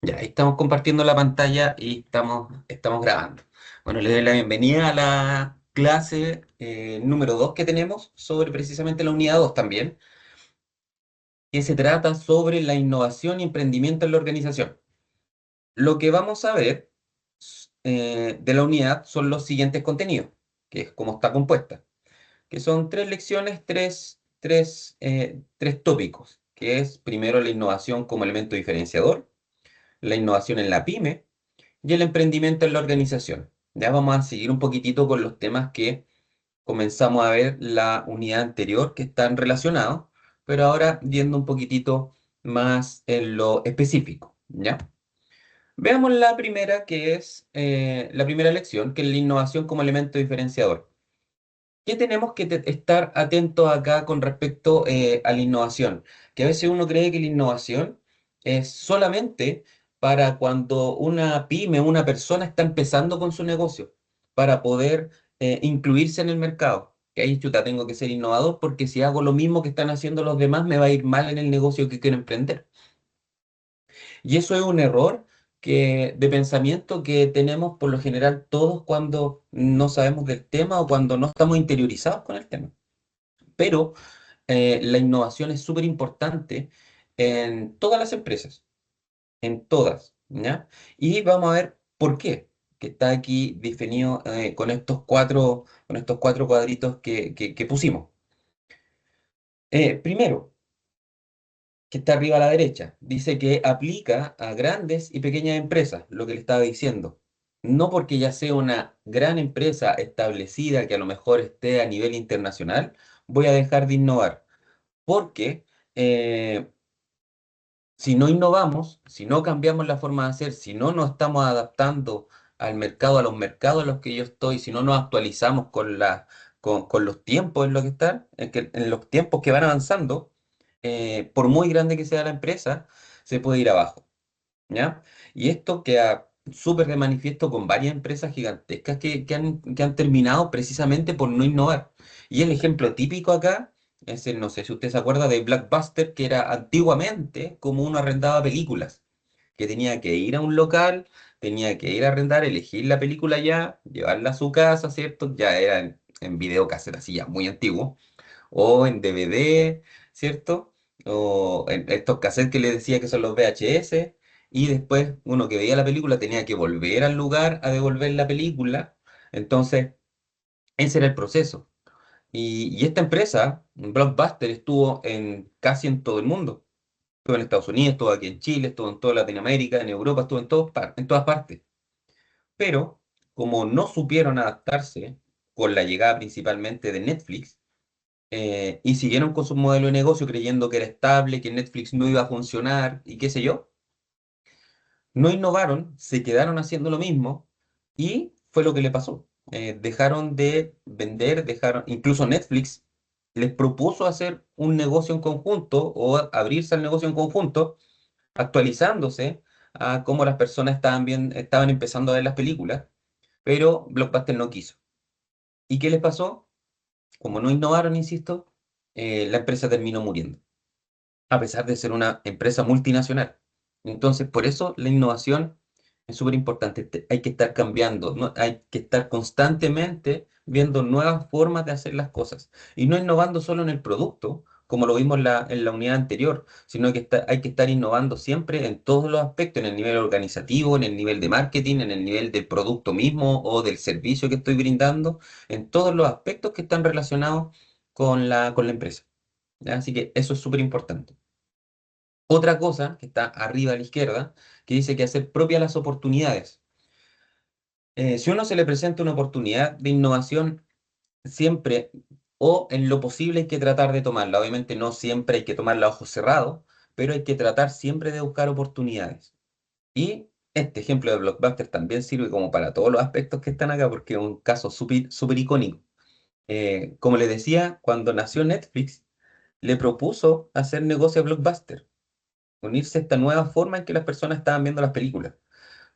Ya, ahí estamos compartiendo la pantalla y estamos grabando. Bueno, le doy la bienvenida a la clase número 2 que tenemos sobre precisamente la unidad 2 también, que se trata sobre la innovación y emprendimiento en la organización. Lo que vamos a ver de la unidad son los siguientes contenidos, que es cómo está compuesta, que son tres lecciones, tres tópicos, que es primero la innovación como elemento diferenciador, la innovación en la pyme, y el emprendimiento en la organización. Ya vamos a seguir un poquitito con los temas que comenzamos a ver la unidad anterior, que están relacionados, pero ahora yendo un poquitito más en lo específico, ¿ya? Veamos la primera, que es la primera lección, que es la innovación como elemento diferenciador. ¿Qué tenemos que estar atentos acá con respecto a la innovación? Que a veces uno cree que la innovación es solamente para cuando una pyme, una persona está empezando con su negocio, para poder incluirse en el mercado. Que ahí, chuta, tengo que ser innovador porque si hago lo mismo que están haciendo los demás, me va a ir mal en el negocio que quiero emprender. Y eso es un error de pensamiento que tenemos por lo general todos cuando no sabemos del tema o cuando no estamos interiorizados con el tema. Pero la innovación es súper importante en todas las empresas, en todas, ¿ya? Y vamos a ver por qué, que está aquí definido con estos cuatro cuadritos que pusimos. Primero, que está arriba a la derecha, dice que aplica a grandes y pequeñas empresas, lo que le estaba diciendo. No porque ya sea una gran empresa establecida que a lo mejor esté a nivel internacional, voy a dejar de innovar, porque eh, si no innovamos, si no cambiamos la forma de hacer, si no nos estamos adaptando al mercado, a los mercados en los que yo estoy, si no nos actualizamos con los tiempos en los que están, en los tiempos que van avanzando, por muy grande que sea la empresa, se puede ir abajo, ¿ya? Y esto queda súper de manifiesto con varias empresas gigantescas que han terminado precisamente por no innovar. Y el ejemplo típico acá es no sé si usted se acuerda de Blockbuster, que era antiguamente como uno arrendaba películas, que tenía que ir a un local, tenía que ir a arrendar, elegir la película ya, llevarla a su casa, ¿cierto? Ya era en videocassette, así ya muy antiguo, o en DVD, ¿cierto? O en estos cassettes que le decía que son los VHS, y después uno que veía la película tenía que volver al lugar a devolver la película. Entonces, ese era el proceso. Y esta empresa, Blockbuster, estuvo casi en todo el mundo. Estuvo en Estados Unidos, estuvo aquí en Chile, estuvo en toda Latinoamérica, en Europa, estuvo en todas partes. Pero como no supieron adaptarse con la llegada principalmente de Netflix, y siguieron con su modelo de negocio creyendo que era estable, que Netflix no iba a funcionar y qué sé yo, no innovaron, se quedaron haciendo lo mismo y fue lo que le pasó. Dejaron de vender, incluso Netflix les propuso hacer un negocio en conjunto o abrirse al negocio en conjunto, actualizándose a cómo las personas estaban empezando a ver las películas, pero Blockbuster no quiso. ¿Y qué les pasó? Como no innovaron, insisto, la empresa terminó muriendo, a pesar de ser una empresa multinacional. Entonces, por eso la innovación es súper importante. Hay que estar cambiando, ¿no? Hay que estar constantemente viendo nuevas formas de hacer las cosas. Y no innovando solo en el producto, como lo vimos en la unidad anterior, sino que hay que estar innovando siempre en todos los aspectos, en el nivel organizativo, en el nivel de marketing, en el nivel del producto mismo o del servicio que estoy brindando, en todos los aspectos que están relacionados con la empresa. ¿Ya? Así que eso es súper importante. Otra cosa que está arriba a la izquierda, que dice que hacer propias las oportunidades. Si uno se le presenta una oportunidad de innovación, siempre o en lo posible hay que tratar de tomarla. Obviamente no siempre hay que tomarla a ojos cerrados, pero hay que tratar siempre de buscar oportunidades. Y este ejemplo de Blockbuster también sirve como para todos los aspectos que están acá, porque es un caso súper súper icónico. Como les decía, cuando nació Netflix, le propuso hacer negocio a Blockbuster, unirse a esta nueva forma en que las personas estaban viendo las películas.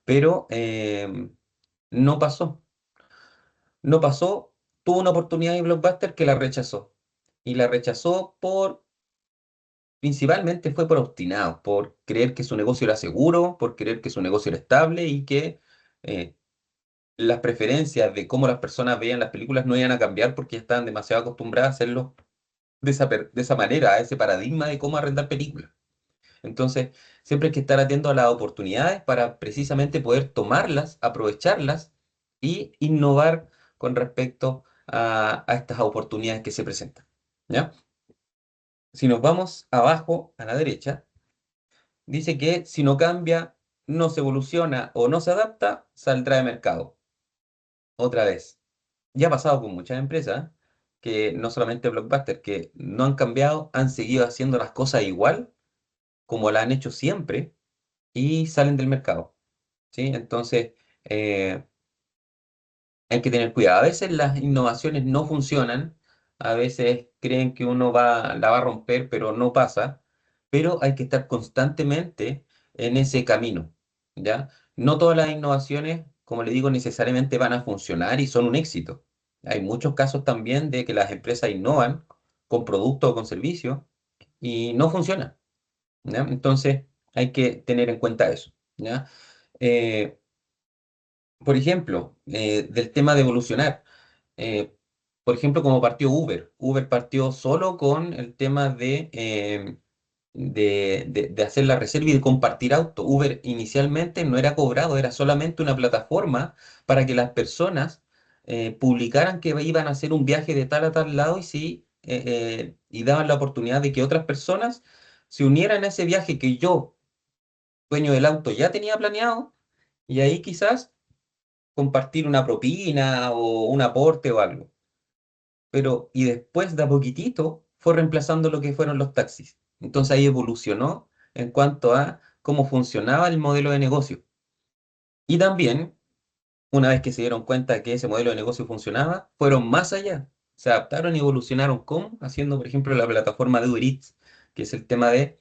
Pero no pasó. No pasó. Tuvo una oportunidad de Blockbuster que la rechazó. Y la rechazó principalmente fue por obstinados, por creer que su negocio era seguro, por creer que su negocio era estable y que eh, las preferencias de cómo las personas veían las películas no iban a cambiar porque ya estaban demasiado acostumbradas a hacerlo de esa manera, a ese paradigma de cómo arrendar películas. Entonces, siempre hay que estar atento a las oportunidades para precisamente poder tomarlas, aprovecharlas y innovar con respecto a estas oportunidades que se presentan. ¿Ya? Si nos vamos abajo a la derecha, dice que si no cambia, no se evoluciona o no se adapta, saldrá de mercado. Otra vez, ya ha pasado con muchas empresas que no solamente Blockbuster, que no han cambiado, han seguido haciendo las cosas igual como la han hecho siempre y salen del mercado. ¿Sí? Entonces, eh, hay que tener cuidado. A veces las innovaciones no funcionan, a veces creen que la va a romper, pero no pasa, pero hay que estar constantemente en ese camino, ¿ya? No todas las innovaciones, como le digo, necesariamente van a funcionar y son un éxito. Hay muchos casos también de que las empresas innovan con productos o con servicios y no funcionan, ¿ya? Entonces, hay que tener en cuenta eso, ¿ya? Eh, por ejemplo, del tema de evolucionar. eh, por ejemplo, como partió Uber. Uber partió solo con el tema de hacer la reserva y de compartir auto. Uber inicialmente no era cobrado, era solamente una plataforma para que las personas publicaran que iban a hacer un viaje de tal a tal lado y daban la oportunidad de que otras personas se unieran a ese viaje que yo, dueño del auto, ya tenía planeado y ahí quizás compartir una propina o un aporte o algo. Pero, y después de a poquitito fue reemplazando lo que fueron los taxis. Entonces ahí evolucionó en cuanto a cómo funcionaba el modelo de negocio. Y también, una vez que se dieron cuenta que ese modelo de negocio funcionaba, fueron más allá. Se adaptaron y evolucionaron. ¿Cómo? Haciendo, por ejemplo, la plataforma de Uber Eats, que es el tema de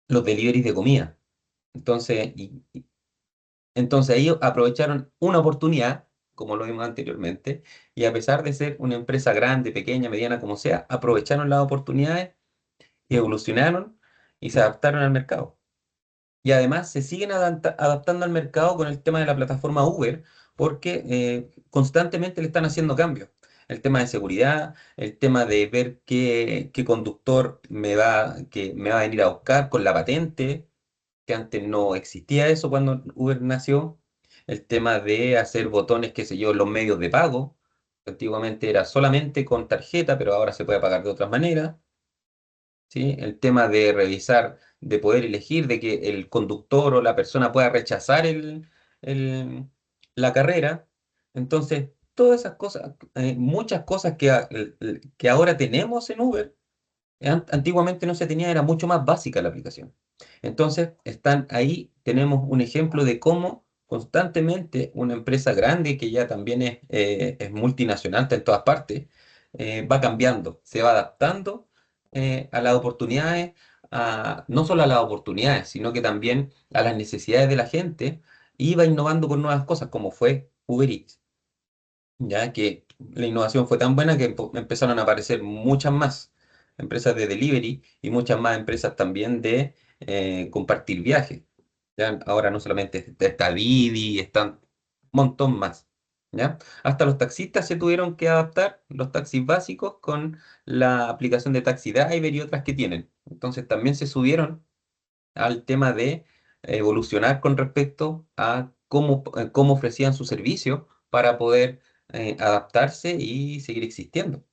los deliveries de comida. Entonces, entonces ellos aprovecharon una oportunidad, como lo vimos anteriormente, y a pesar de ser una empresa grande, pequeña, mediana, como sea, aprovecharon las oportunidades y evolucionaron y se adaptaron al mercado. Y además se siguen adaptando al mercado con el tema de la plataforma Uber, porque constantemente le están haciendo cambios. El tema de seguridad, el tema de ver qué conductor que me va a venir a buscar con la patente, que antes no existía eso cuando Uber nació, el tema de hacer botones, qué sé yo, en los medios de pago, antiguamente era solamente con tarjeta, pero ahora se puede pagar de otras maneras, ¿sí? El tema de revisar, de poder elegir, de que el conductor o la persona pueda rechazar el- la carrera. Entonces, todas esas cosas, muchas cosas que ahora tenemos en Uber, antiguamente no se tenía, era mucho más básica la aplicación. Entonces, están ahí, tenemos un ejemplo de cómo constantemente una empresa grande, que ya también es multinacional, está en todas partes, va cambiando, se va adaptando a las oportunidades, no solo a las oportunidades, sino que también a las necesidades de la gente, y va innovando con nuevas cosas, como fue Uber Eats, ya que la innovación fue tan buena que empezaron a aparecer muchas más empresas de delivery y muchas más empresas también de compartir viajes. ¿Ya? Ahora no solamente está Didi, están un montón más. ¿Ya? Hasta los taxistas se tuvieron que adaptar, los taxis básicos, con la aplicación de Taxi Driver y otras que tienen. Entonces también se subieron al tema de evolucionar con respecto a cómo ofrecían su servicio para poder adaptarse y seguir existiendo,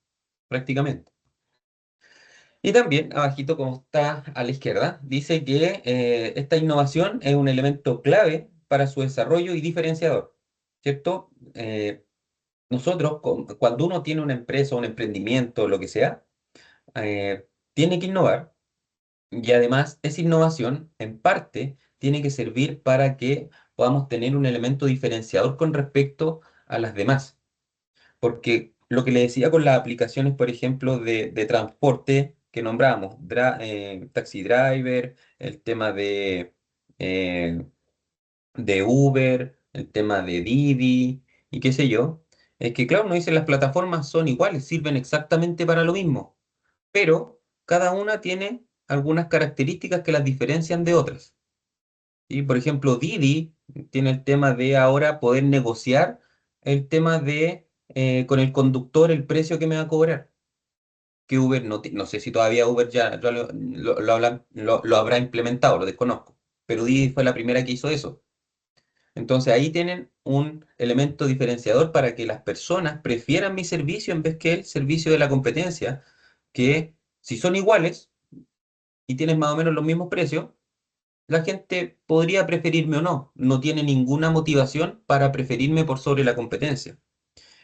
prácticamente. Y también, abajito, como está a la izquierda, dice que esta innovación es un elemento clave para su desarrollo y diferenciador, ¿cierto? Nosotros, cuando uno tiene una empresa, un emprendimiento, lo que sea, tiene que innovar. Y además, esa innovación, en parte, tiene que servir para que podamos tener un elemento diferenciador con respecto a las demás. Porque lo que le decía con las aplicaciones, por ejemplo, de transporte que nombramos, Taxi Driver, el tema eh, de Uber, el tema de Didi y qué sé yo, es que, claro, uno dice las plataformas son iguales, sirven exactamente para lo mismo, pero cada una tiene algunas características que las diferencian de otras. ¿Sí? Por ejemplo, Didi tiene el tema de ahora poder negociar el tema de con el conductor el precio que me va a cobrar. Que Uber, no sé si todavía Uber ya lo habrá implementado, lo desconozco. Pero Didi fue la primera que hizo eso. Entonces ahí tienen un elemento diferenciador para que las personas prefieran mi servicio en vez que el servicio de la competencia, que si son iguales y tienes más o menos los mismos precios, la gente podría preferirme o no. No tiene ninguna motivación para preferirme por sobre la competencia.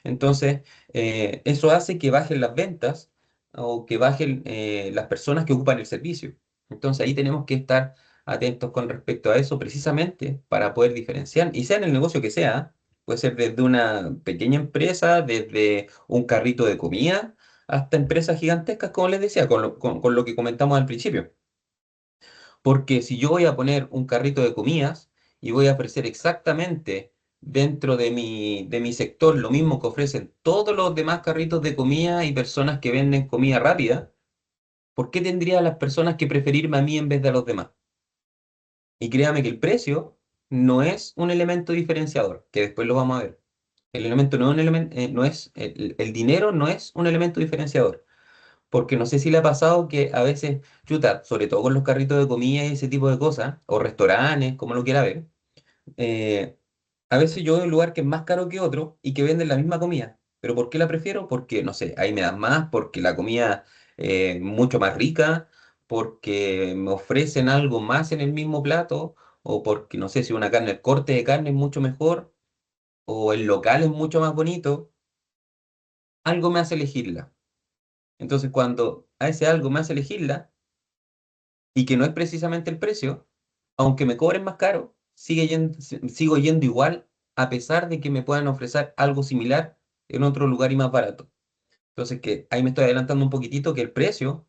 Entonces, eso hace que bajen las ventas o que bajen las personas que ocupan el servicio. Entonces, ahí tenemos que estar atentos con respecto a eso precisamente para poder diferenciar, y sea en el negocio que sea, puede ser desde una pequeña empresa, desde un carrito de comida, hasta empresas gigantescas, como les decía, con lo que comentamos al principio. Porque si yo voy a poner un carrito de comidas y voy a ofrecer exactamente dentro de mi sector lo mismo que ofrecen todos los demás carritos de comida y personas que venden comida rápida, ¿por qué tendría a las personas que preferirme a mí en vez de a los demás? Y créame que el precio no es un elemento diferenciador, que después lo vamos a ver. El elemento no es un elemento, no es, el dinero no es un elemento diferenciador. Porque no sé si le ha pasado que a veces, chuta, sobre todo con los carritos de comida y ese tipo de cosas, o restaurantes, como lo quiera ver, eh, a veces yo veo un lugar que es más caro que otro y que venden la misma comida. ¿Pero por qué la prefiero? Porque, no sé, ahí me dan más, porque la comida es mucho más rica, porque me ofrecen algo más en el mismo plato, o porque, no sé, si una carne, el corte de carne es mucho mejor, o el local es mucho más bonito, algo me hace elegirla. Entonces, cuando a ese algo me hace elegirla, y que no es precisamente el precio, aunque me cobren más caro, sigo yendo igual a pesar de que me puedan ofrecer algo similar en otro lugar y más barato. Entonces, que ahí me estoy adelantando un poquitito que el precio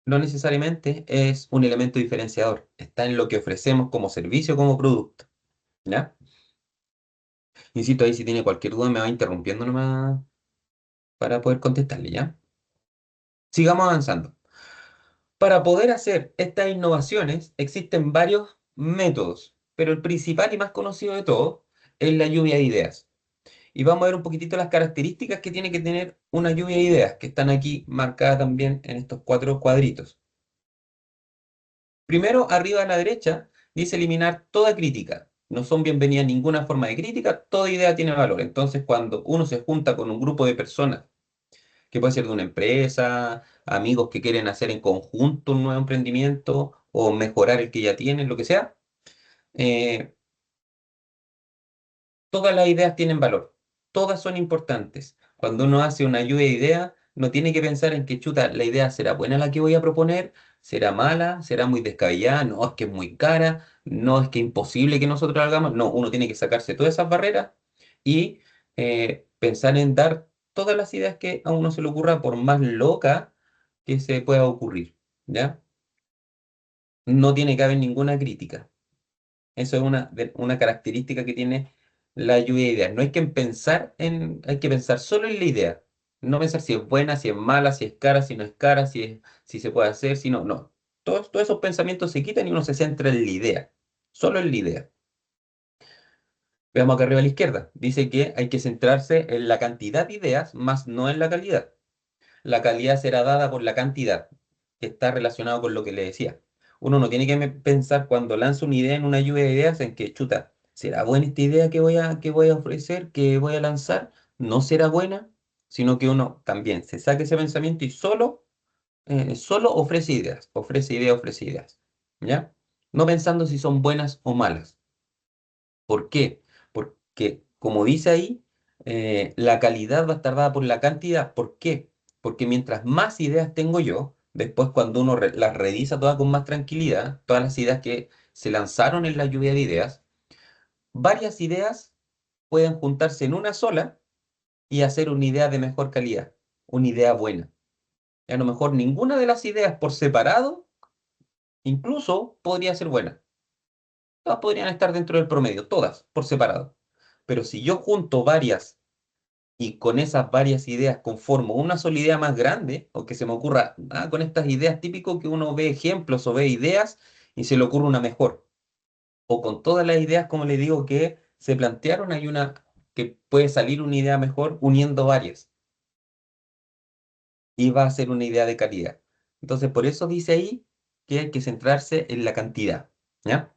no necesariamente es un elemento diferenciador, está en lo que ofrecemos como servicio, como producto, ¿ya? Insisto, ahí si tiene cualquier duda me va interrumpiendo nomás para poder contestarle, ¿ya? Sigamos avanzando. Para poder hacer estas innovaciones existen varios métodos, pero el principal y más conocido de todos es la lluvia de ideas. Y vamos a ver un poquitito las características que tiene que tener una lluvia de ideas, que están aquí marcadas también en estos cuatro cuadritos. Primero, arriba a la derecha, dice eliminar toda crítica. No son bienvenidas ninguna forma de crítica, toda idea tiene valor. Entonces, cuando uno se junta con un grupo de personas, que puede ser de una empresa, amigos que quieren hacer en conjunto un nuevo emprendimiento o mejorar el que ya tienen, lo que sea, eh, todas las ideas tienen valor, todas son importantes. Cuando uno hace una lluvia de ideas, no tiene que pensar en que chuta, la idea será buena la que voy a proponer, será mala, será muy descabellada, no, es que es muy cara, no, es que es imposible que nosotros la hagamos. No, uno tiene que sacarse todas esas barreras y pensar en dar todas las ideas que a uno se le ocurra, por más loca que se pueda ocurrir, ¿ya? No tiene que haber ninguna crítica. Eso es una característica que tiene la lluvia de ideas. No hay que pensar hay que pensar solo en la idea. No pensar si es buena, si es mala, si es cara, si no es cara, si se puede hacer, si no, no. Todos esos pensamientos se quitan y uno se centra en la idea. Solo en la idea. Veamos acá arriba a la izquierda. Dice que hay que centrarse en la cantidad de ideas, más no en la calidad. La calidad será dada por la cantidad, que está relacionado con lo que le decía. Uno no tiene que pensar cuando lanza una idea en una lluvia de ideas en que, chuta, ¿será buena esta idea que voy a ofrecer, que voy a lanzar? ¿No será buena? Sino que uno también se saque ese pensamiento y solo ofrece ideas, ofrece ideas, ofrece ideas. ¿Ya? No pensando si son buenas o malas. ¿Por qué? Porque, como dice ahí, la calidad va a estar dada por la cantidad. ¿Por qué? Porque mientras más ideas tengo yo, después cuando uno las revisa todas con más tranquilidad, todas las ideas que se lanzaron en la lluvia de ideas, varias ideas pueden juntarse en una sola y hacer una idea de mejor calidad, una idea buena. Y a lo mejor ninguna de las ideas por separado incluso podría ser buena. Todas podrían estar dentro del promedio, todas por separado. Pero si yo junto varias y con esas varias ideas conformo una sola idea más grande, o que se me ocurra, con estas ideas típico que uno ve ejemplos o ve ideas y se le ocurre una mejor. O con todas las ideas, como le digo, que se plantearon, hay una que puede salir una idea mejor uniendo varias y va a ser una idea de calidad. Entonces, por eso dice ahí que hay que centrarse en la cantidad. ¿Ya?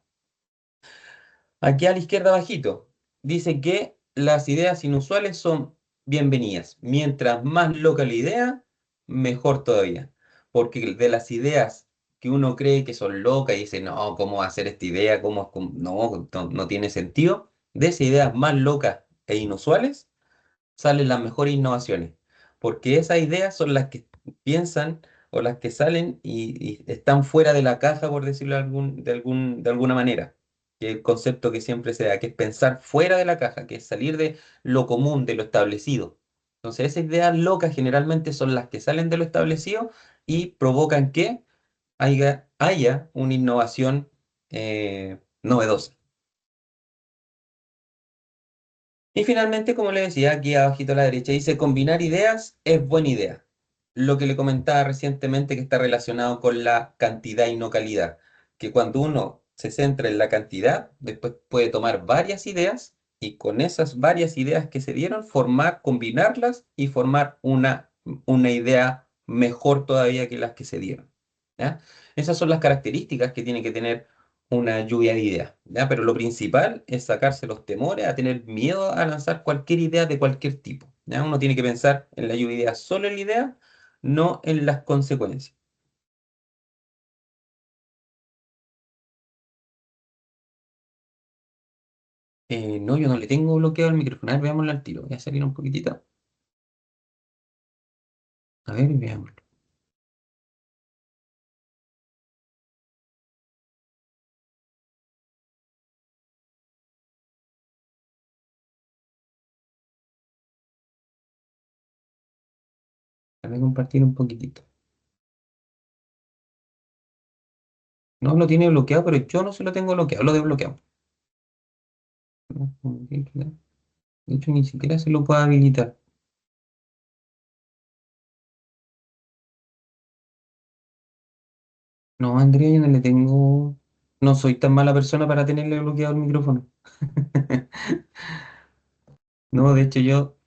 Aquí a la izquierda bajito, dice que las ideas inusuales son bienvenidas. Mientras más loca la idea, mejor todavía. Porque de las ideas que uno cree que son locas y dice, no, ¿cómo va a ser esta idea? No, no tiene sentido. De esas ideas más locas e inusuales salen las mejores innovaciones, porque esas ideas son las que piensan o las que salen y están fuera de la caja, por decirlo de alguna manera, que es el concepto que siempre se da, que es pensar fuera de la caja, que es salir de lo común, de lo establecido. Entonces, esas ideas locas generalmente son las que salen de lo establecido y provocan que haya una innovación novedosa. Y finalmente, como le decía, aquí abajito a la derecha dice combinar ideas es buena idea. Lo que le comentaba recientemente que está relacionado con la cantidad y no calidad. Que cuando uno se centra en la cantidad, después puede tomar varias ideas y con esas varias ideas que se dieron, combinarlas y formar una idea mejor todavía que las que se dieron. ¿Ya? Esas son las características que tiene que tener una lluvia de ideas, ¿ya? Pero lo principal es sacarse los temores a tener miedo a lanzar cualquier idea de cualquier tipo, ¿ya? Uno tiene que pensar en la lluvia de ideas solo en la idea, no en las consecuencias. No, yo no le tengo bloqueado el micrófono. A ver, veámoslo al tiro. Voy a salir un poquitito. A ver, veámoslo. Déjame compartir un poquitito. No lo tiene bloqueado, pero yo no se lo tengo bloqueado. Lo desbloqueamos. De hecho, ni siquiera se lo puedo habilitar. No, Andrea, yo no le tengo. No soy tan mala persona para tenerle bloqueado el micrófono. No, de hecho yo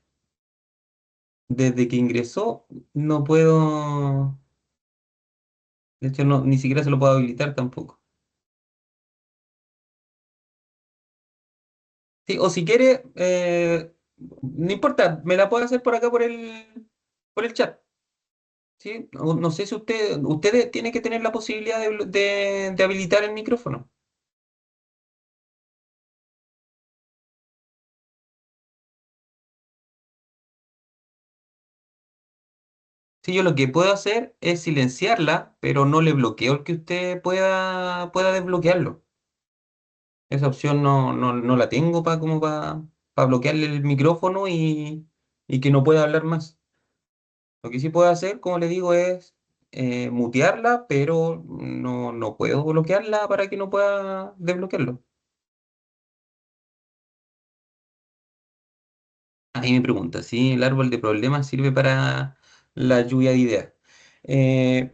desde que ingresó no puedo, de hecho no, ni siquiera se lo puedo habilitar tampoco. Sí, o si quiere, no importa, me la puede hacer por acá por el chat. ¿Sí? No sé si ustedes tienen que tener la posibilidad de habilitar el micrófono. Sí, yo lo que puedo hacer es silenciarla, pero no le bloqueo el que usted pueda desbloquearlo. Esa opción no la tengo como para bloquearle el micrófono y que no pueda hablar más. Lo que sí puedo hacer, como le digo, es mutearla, pero no puedo bloquearla para que no pueda desbloquearlo. Ahí me pregunta, ¿sí? El árbol de problemas sirve para la lluvia de ideas. Eh,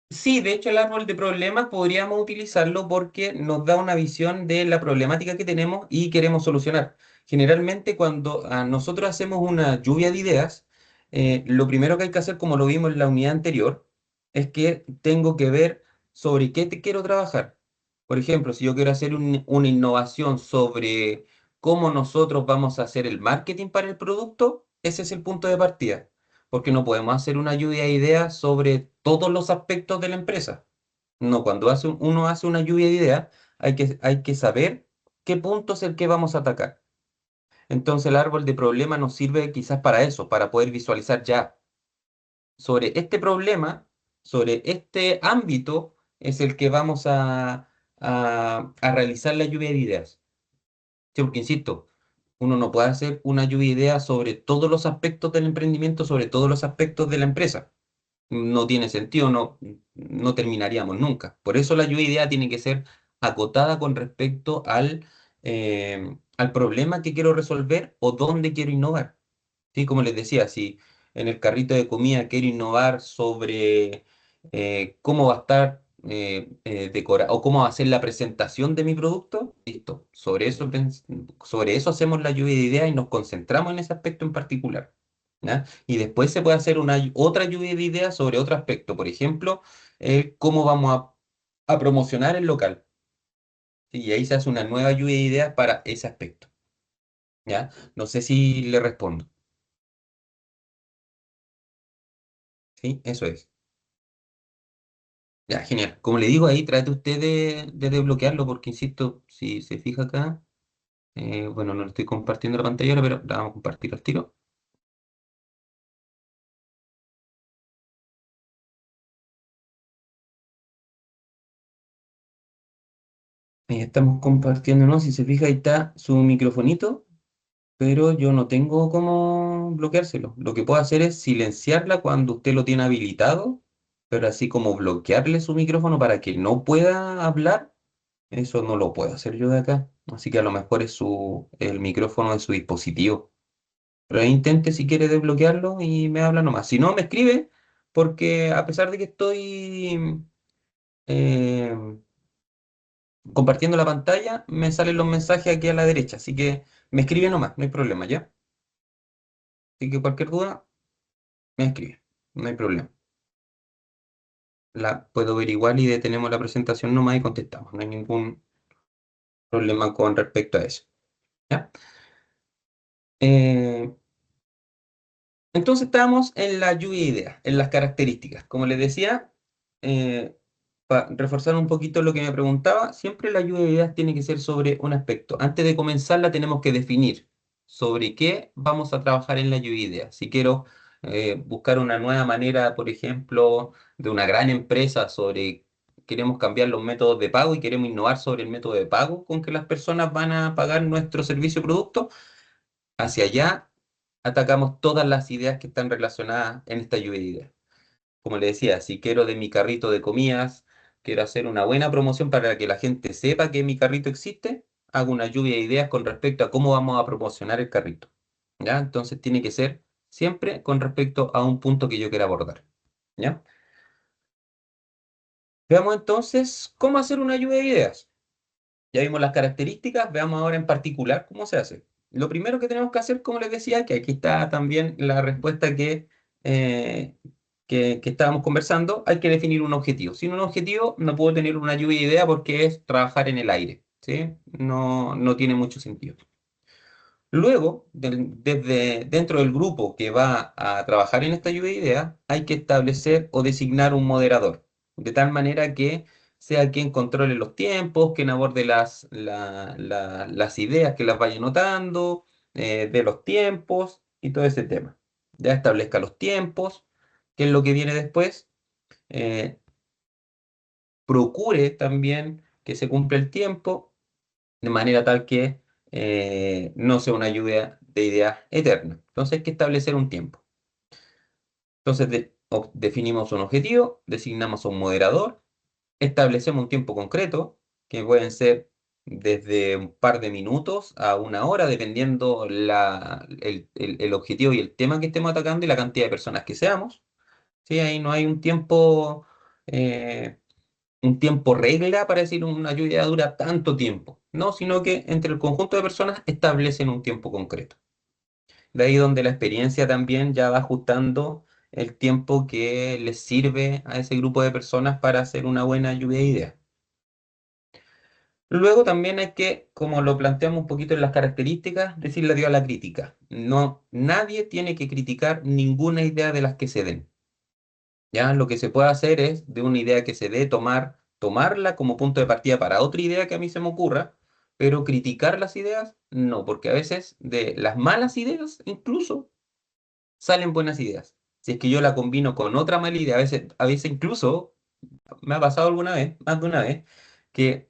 Sí, de hecho el árbol de problemas podríamos utilizarlo porque nos da una visión de la problemática que tenemos y queremos solucionar. Generalmente cuando nosotros hacemos una lluvia de ideas, lo primero que hay que hacer, como lo vimos en la unidad anterior, es que tengo que ver sobre qué te quiero trabajar. Por ejemplo, si yo quiero hacer una innovación sobre cómo nosotros vamos a hacer el marketing para el producto, ese es el punto de partida porque no podemos hacer una lluvia de ideas sobre todos los aspectos de la empresa. No, cuando uno hace una lluvia de ideas, hay que saber qué punto es el que vamos a atacar. Entonces el árbol de problema nos sirve quizás para eso, para poder visualizar ya sobre este problema, sobre este ámbito, es el que vamos a realizar la lluvia de ideas. Sí, porque insisto, uno no puede hacer una lluvia de ideas sobre todos los aspectos del emprendimiento, sobre todos los aspectos de la empresa. No tiene sentido, no terminaríamos nunca. Por eso la lluvia de idea tiene que ser acotada con respecto al problema que quiero resolver o dónde quiero innovar. Sí, como les decía, si en el carrito de comida quiero innovar sobre cómo va a estar decorado o cómo va a ser la presentación de mi producto, listo. Sobre eso hacemos la lluvia de ideas y nos concentramos en ese aspecto en particular. ¿Ya? Y después se puede hacer otra lluvia de ideas sobre otro aspecto. Por ejemplo, cómo vamos a promocionar el local. ¿Sí? Y ahí se hace una nueva lluvia de ideas para ese aspecto. ¿Ya? No sé si le respondo. ¿Sí? Eso es. Ya, genial. Como le digo ahí, trate usted de desbloquearlo porque, insisto, si se fija acá, bueno, no le estoy compartiendo la pantalla ahora, pero la vamos a compartir al tiro. Ahí estamos compartiendo, ¿no? Si se fija, ahí está su microfonito, pero yo no tengo cómo bloqueárselo. Lo que puedo hacer es silenciarla cuando usted lo tiene habilitado, pero así como bloquearle su micrófono para que no pueda hablar, eso no lo puedo hacer yo de acá. Así que a lo mejor es el micrófono de su dispositivo. Pero ahí intente si quiere desbloquearlo y me habla nomás. Si no, me escribe, porque a pesar de que estoy eh, compartiendo la pantalla, me salen los mensajes aquí a la derecha. Así que me escribe nomás, no hay problema, ¿ya? Así que cualquier duda, me escribe, no hay problema. La puedo ver igual y detenemos la presentación nomás y contestamos. No hay ningún problema con respecto a eso, ¿ya? Eh, Entonces estábamos en la lluvia de ideas, en las características. Como les decía, para reforzar un poquito lo que me preguntaba, siempre la lluvia de ideas tiene que ser sobre un aspecto. Antes de comenzarla tenemos que definir sobre qué vamos a trabajar en la lluvia de ideas. Si quiero buscar una nueva manera, por ejemplo, de una gran empresa sobre queremos cambiar los métodos de pago y queremos innovar sobre el método de pago con que las personas van a pagar nuestro servicio o producto, hacia allá atacamos todas las ideas que están relacionadas en esta lluvia de ideas. Como le decía, si quiero de mi carrito de comidas, quiero hacer una buena promoción para que la gente sepa que mi carrito existe, hago una lluvia de ideas con respecto a cómo vamos a promocionar el carrito. ¿Ya? Entonces tiene que ser siempre con respecto a un punto que yo quiera abordar. ¿Ya? Veamos entonces cómo hacer una lluvia de ideas. Ya vimos las características, veamos ahora en particular cómo se hace. Lo primero que tenemos que hacer, como les decía, que aquí está también la respuesta eh, que estábamos conversando, hay que definir un objetivo. Sin un objetivo no puedo tener una lluvia de idea porque es trabajar en el aire, ¿sí? No, no tiene mucho sentido. Luego, desde dentro del grupo que va a trabajar en esta lluvia de ideas, hay que establecer o designar un moderador, de tal manera que sea quien controle los tiempos, quien aborde las ideas, que las vaya anotando, de los tiempos y todo ese tema. Ya establezca los tiempos, qué es lo que viene después, eh, procure también que se cumpla el tiempo de manera tal que no sea una lluvia de ideas eterna. Entonces hay que establecer un tiempo. Entonces definimos un objetivo, designamos un moderador, establecemos un tiempo concreto, que pueden ser desde un par de minutos a una hora, dependiendo el objetivo y el tema que estemos atacando y la cantidad de personas que seamos. ¿Sí? Ahí no hay eh, un tiempo regla para decir una lluvia dura tanto tiempo, no, sino que entre el conjunto de personas establecen un tiempo concreto. De ahí donde la experiencia también ya va ajustando el tiempo que les sirve a ese grupo de personas para hacer una buena lluvia de ideas. Luego también hay que, como lo planteamos un poquito en las características, decirle adiós a la crítica. No, nadie tiene que criticar ninguna idea de las que se den. Ya lo que se puede hacer es de una idea que se dé tomarla como punto de partida para otra idea que a mí se me ocurra, pero criticar las ideas, no, porque a veces de las malas ideas incluso salen buenas ideas. Si es que yo la combino con otra mala idea, a veces incluso me ha pasado alguna vez, más de una vez, que,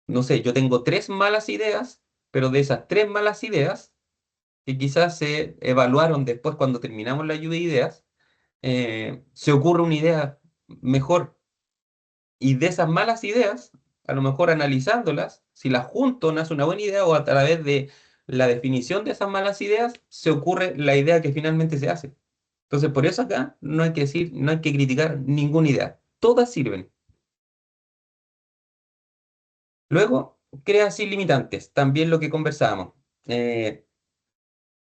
no sé, yo tengo tres malas ideas, pero de esas tres malas ideas, que quizás se evaluaron después cuando terminamos la lluvia de ideas, se ocurre una idea mejor. Y de esas malas ideas, a lo mejor analizándolas, si las junto nace una buena idea o a través de la definición de esas malas ideas, se ocurre la idea que finalmente se hace. Entonces, por eso acá no hay que decir, no hay que criticar ninguna idea. Todas sirven. Luego, crea sin limitantes. También lo que conversábamos. Eh,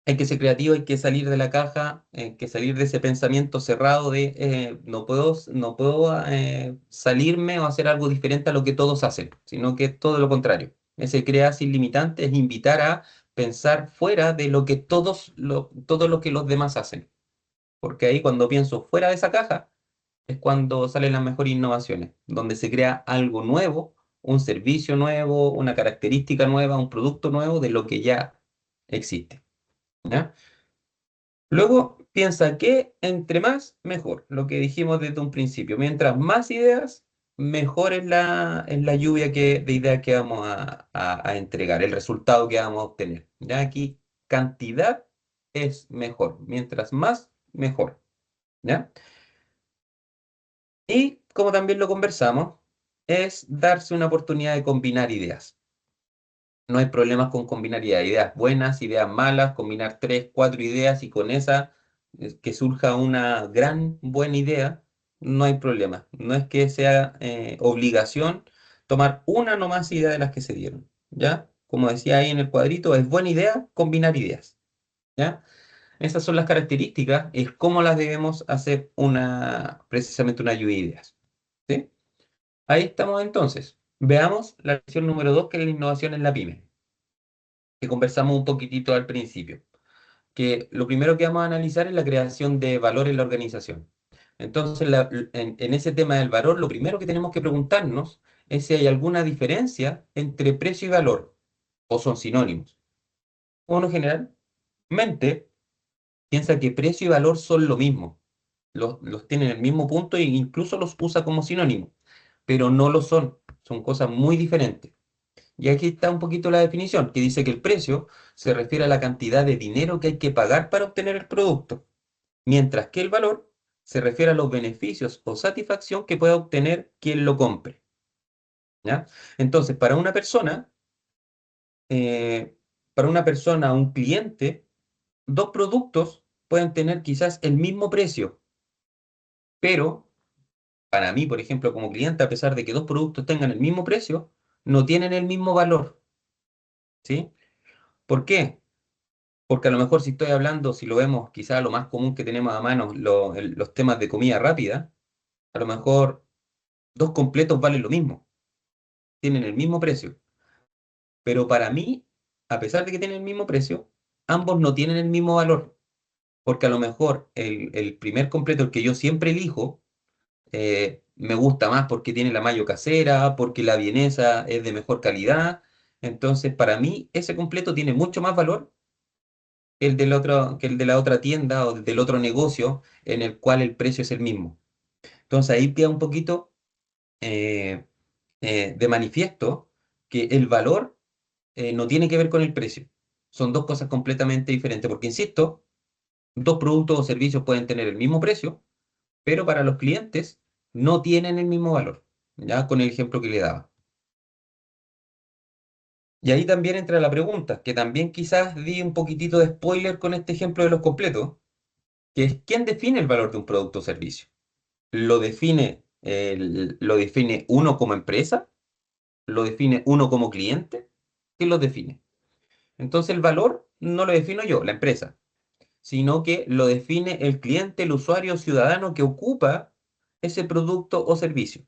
Hay que ser creativo, hay que salir de la caja, hay que salir de ese pensamiento cerrado de no puedo salirme o hacer algo diferente a lo que todos hacen, sino que todo lo contrario. Ese crea sin limitantes es invitar a pensar fuera de lo que todo lo que los demás hacen. Porque ahí cuando pienso fuera de esa caja es cuando salen las mejores innovaciones, donde se crea algo nuevo, un servicio nuevo, una característica nueva, un producto nuevo de lo que ya existe. ¿Ya? Luego piensa que entre más, mejor. Lo que dijimos desde un principio. Mientras más ideas, mejor es la lluvia de ideas que vamos a entregar, el resultado que vamos a obtener. Ya aquí, cantidad es mejor. Mientras más, mejor. ¿Ya? Y como también lo conversamos, es darse una oportunidad de combinar ideas. No hay problemas con combinar ideas buenas, ideas malas, combinar tres, cuatro ideas y con esa que surja una gran buena idea, no hay problema. No es que sea obligación tomar una nomás idea de las que se dieron, ¿ya? Como decía ahí en el cuadrito, es buena idea combinar ideas, ¿ya? Esas son las características, es cómo las debemos hacer precisamente una lluvia de ideas, ¿sí? Ahí estamos entonces. Veamos la lección número 2, que es la innovación en la pyme, que conversamos un poquitito al principio, que lo primero que vamos a analizar es la creación de valor en la organización. Entonces, en ese tema del valor, lo primero que tenemos que preguntarnos es si hay alguna diferencia entre precio y valor, o son sinónimos. Uno generalmente piensa que precio y valor son lo mismo, los tienen en el mismo punto e incluso los usa como sinónimo, pero no lo son cosas muy diferentes. Y aquí está un poquito la definición, que dice que el precio se refiere a la cantidad de dinero que hay que pagar para obtener el producto, mientras que el valor se refiere a los beneficios o satisfacción que pueda obtener quien lo compre. ¿Ya? Entonces, eh, para una persona, un cliente, dos productos pueden tener quizás el mismo precio, pero para mí, por ejemplo, como cliente, a pesar de que dos productos tengan el mismo precio, no tienen el mismo valor. ¿Sí? ¿Por qué? Porque a lo mejor si estoy hablando, si lo vemos quizá lo más común que tenemos a mano, los temas de comida rápida, a lo mejor dos completos valen lo mismo, tienen el mismo precio. Pero para mí, a pesar de que tienen el mismo precio, ambos no tienen el mismo valor. Porque a lo mejor el primer completo, el que yo siempre elijo, me gusta más porque tiene la mayo casera, porque la vienesa es de mejor calidad. Entonces, para mí, ese completo tiene mucho más valor que el de la otra tienda o del otro negocio en el cual el precio es el mismo. Entonces ahí queda un poquito eh, de manifiesto que el valor no tiene que ver con el precio. Son dos cosas completamente diferentes, porque insisto, dos productos o servicios pueden tener el mismo precio, pero para los clientes no tienen el mismo valor, ya con el ejemplo que le daba. Y ahí también entra la pregunta, que también quizás di un poquitito de spoiler con este ejemplo de los completos, que es ¿quién define el valor de un producto o servicio? ¿Lo define uno como empresa? ¿Lo define uno como cliente? ¿Quién lo define? Entonces el valor no lo defino yo, la empresa, sino que lo define el cliente, el usuario ciudadano que ocupa ese producto o servicio.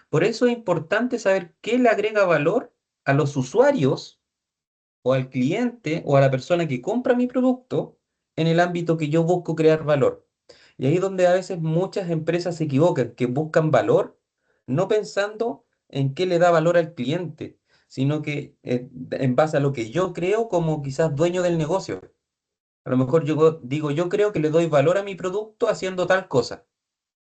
Por eso es importante saber qué le agrega valor a los usuarios o al cliente o a la persona que compra mi producto en el ámbito que yo busco crear valor. Y ahí es donde a veces muchas empresas se equivocan, que buscan valor no pensando en qué le da valor al cliente, sino que en base a lo que yo creo como quizás dueño del negocio. A lo mejor yo digo, yo creo que le doy valor a mi producto haciendo tal cosa.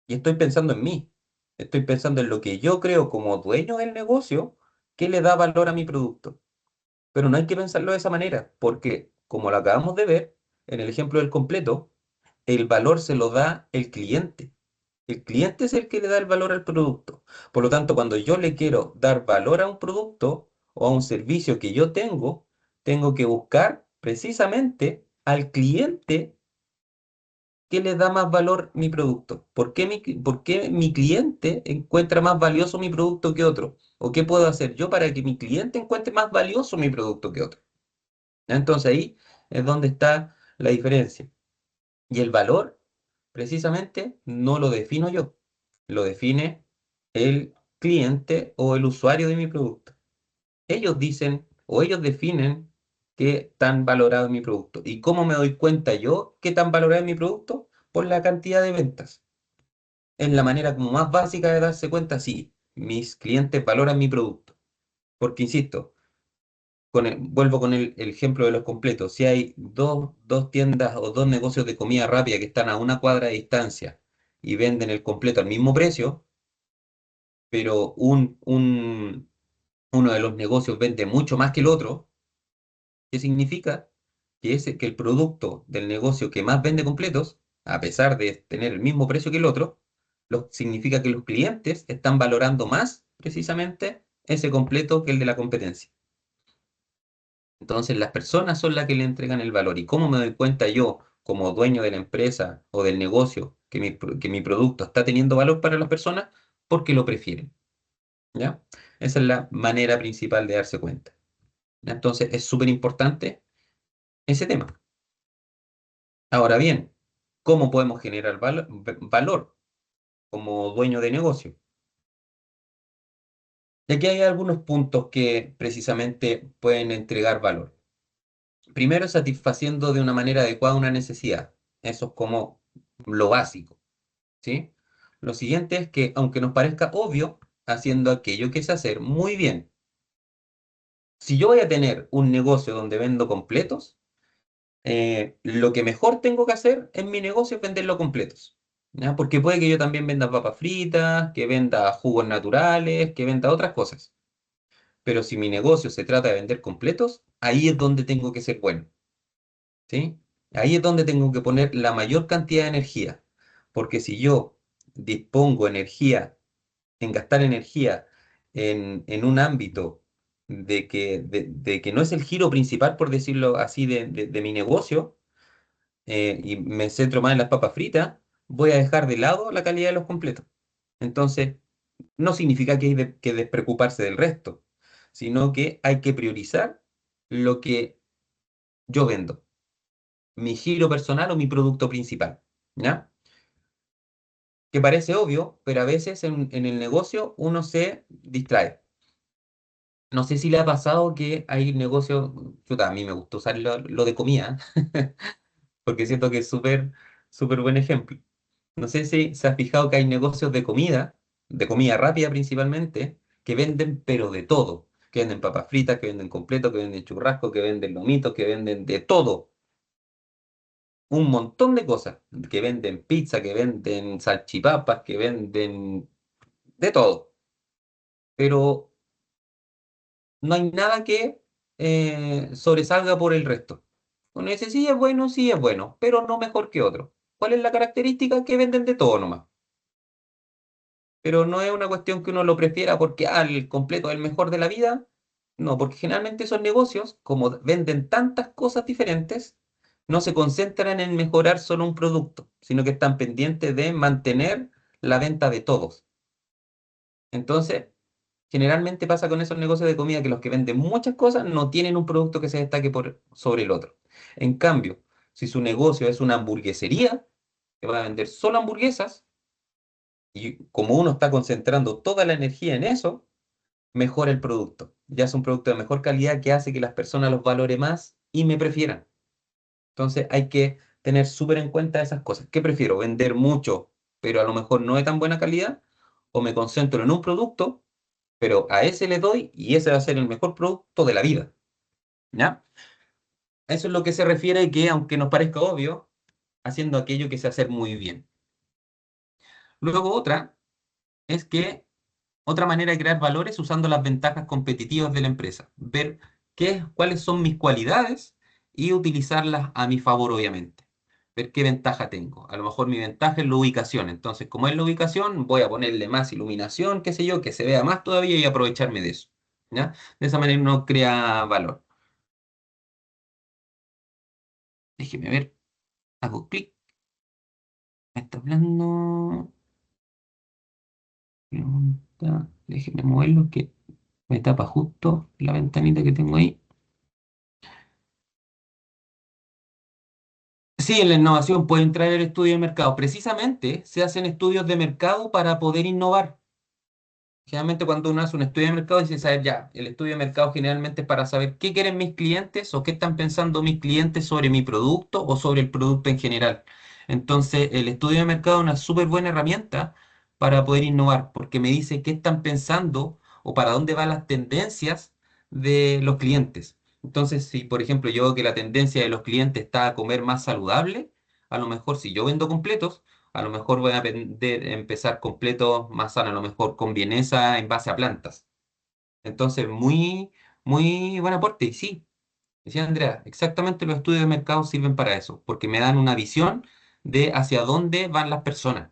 Y estoy pensando en mí. Estoy pensando en lo que yo creo como dueño del negocio que le da valor a mi producto. Pero no hay que pensarlo de esa manera, porque como lo acabamos de ver en el ejemplo del completo, el valor se lo da el cliente. El cliente es el que le da el valor al producto. Por lo tanto, cuando yo le quiero dar valor a un producto o a un servicio que yo tengo, tengo que buscar precisamente al cliente que le da más valor mi producto. Por qué mi cliente encuentra más valioso mi producto que otro? ¿O qué puedo hacer yo para que mi cliente encuentre más valioso mi producto que otro? Entonces ahí es donde está la diferencia. Y el valor, precisamente, no lo defino yo, lo define el cliente o el usuario de mi producto. Ellos dicen o ellos definen qué tan valorado es mi producto. ¿Y cómo me doy cuenta yo qué tan valorado es mi producto? Por la cantidad de ventas. Es la manera como más básica de darse cuenta si mis clientes valoran mi producto. Porque, insisto, vuelvo con el ejemplo de los completos. Si hay dos tiendas o dos negocios de comida rápida que están a una cuadra de distancia y venden el completo al mismo precio, pero uno de los negocios vende mucho más que el otro, ¿qué significa? Que el producto del negocio que más vende completos, a pesar de tener el mismo precio que el otro, significa que los clientes están valorando más precisamente ese completo que el de la competencia. Entonces las personas son las que le entregan el valor. ¿Y cómo me doy cuenta yo, como dueño de la empresa o del negocio, que mi producto está teniendo valor para las personas? Porque lo prefieren, ¿ya? Esa es la manera principal de darse cuenta. ¿Ya? Entonces es súper importante ese tema. Ahora bien, ¿cómo podemos generar valor como dueño de negocio? Y aquí hay algunos puntos que precisamente pueden entregar valor. Primero, satisfaciendo de una manera adecuada una necesidad. Eso es como lo básico, ¿sí? Lo siguiente es que, aunque nos parezca obvio, haciendo aquello que sé hacer muy bien. Si yo voy a tener un negocio donde vendo completos, lo que mejor tengo que hacer en mi negocio es venderlo completos. ¿Ya? Porque puede que yo también venda papas fritas, que venda jugos naturales, que venda otras cosas. Pero si mi negocio se trata de vender completos, ahí es donde tengo que ser bueno. ¿Sí? Ahí es donde tengo que poner la mayor cantidad de energía. Porque si yo dispongo energía en gastar energía en un ámbito de que no es el giro principal, por decirlo así, de mi negocio, y me centro más en las papas fritas, voy a dejar de lado la calidad de los completos. Entonces, no significa que hay que despreocuparse del resto, sino que hay que priorizar lo que yo vendo, mi giro personal o mi producto principal, ¿ya? Que parece obvio, pero a veces en el negocio uno se distrae. No sé si le ha pasado que hay negocios, chuta, a mí me gusta usar lo de comida, porque siento que es súper buen ejemplo. No sé si se ha fijado que hay negocios de comida rápida principalmente, que venden pero de todo. Que venden papas fritas, que venden completo, que venden churrasco, que venden lomitos, que venden de todo. Un montón de cosas. Que venden pizza, que venden salchipapas, que venden de todo. Pero no hay nada que sobresalga por el resto. Uno dice, sí es bueno, pero no mejor que otro. ¿Cuál es la característica? Que venden de todo nomás. Pero no es una cuestión que uno lo prefiera porque el completo es el mejor de la vida. No, porque generalmente esos negocios, como venden tantas cosas diferentes, no se concentran en mejorar solo un producto, sino que están pendientes de mantener la venta de todos. Entonces, generalmente pasa con esos negocios de comida que los que venden muchas cosas no tienen un producto que se destaque sobre el otro. En cambio, si su negocio es una hamburguesería, que va a vender solo hamburguesas, y como uno está concentrando toda la energía en eso, mejora el producto. Ya es un producto de mejor calidad que hace que las personas los valore más y me prefieran. Entonces hay que tener súper en cuenta esas cosas. ¿Qué prefiero? ¿Vender mucho, pero a lo mejor no de tan buena calidad? ¿O me concentro en un producto, pero a ese le doy y ese va a ser el mejor producto de la vida? ¿Ya? Eso es lo que se refiere que, aunque nos parezca obvio, haciendo aquello que sé hacer muy bien. Luego es que otra manera de crear valor es usando las ventajas competitivas de la empresa. Ver cuáles son mis cualidades y utilizarlas a mi favor, obviamente. Ver qué ventaja tengo. A lo mejor mi ventaja es la ubicación. Entonces, como es la ubicación, voy a ponerle más iluminación, qué sé yo, que se vea más todavía y aprovecharme de eso. ¿Ya? De esa manera uno crea valor. Déjeme ver, hago clic, me está hablando, pregunta, déjeme moverlo que me tapa justo la ventanita que tengo ahí. Sí, en la innovación puede entrar el estudio de mercado. Precisamente se hacen estudios de mercado para poder innovar. Generalmente cuando uno hace un estudio de mercado, dice, saber ya, el estudio de mercado generalmente es para saber qué quieren mis clientes o qué están pensando mis clientes sobre mi producto o sobre el producto en general. Entonces, el estudio de mercado es una súper buena herramienta para poder innovar, porque me dice qué están pensando o para dónde van las tendencias de los clientes. Entonces, si por ejemplo yo veo que la tendencia de los clientes está a comer más saludable, a lo mejor si yo vendo completos, a lo mejor voy a empezar completo más sano, a lo mejor con vienesa en base a plantas. Entonces, muy buen aporte. Y sí, decía Andrea, exactamente los estudios de mercado sirven para eso, porque me dan una visión de hacia dónde van las personas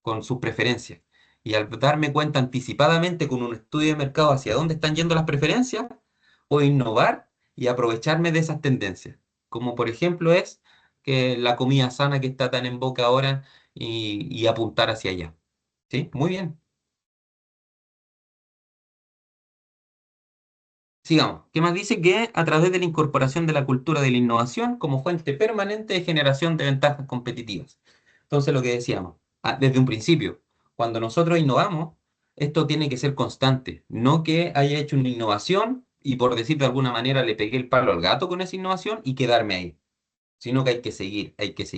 con sus preferencias. Y al darme cuenta anticipadamente con un estudio de mercado hacia dónde están yendo las preferencias, puedo innovar y aprovecharme de esas tendencias. Como por ejemplo es que la comida sana que está tan en boca ahora y apuntar hacia allá. ¿Sí? Muy bien. Sigamos. ¿Qué más dice? Que a través de la incorporación de la cultura de la innovación como fuente permanente de generación de ventajas competitivas. Entonces, lo que decíamos, desde un principio, cuando nosotros innovamos, esto tiene que ser constante, no que haya hecho una innovación y por decir de alguna manera le pegué el palo al gato con esa innovación y quedarme ahí, sino que hay que seguir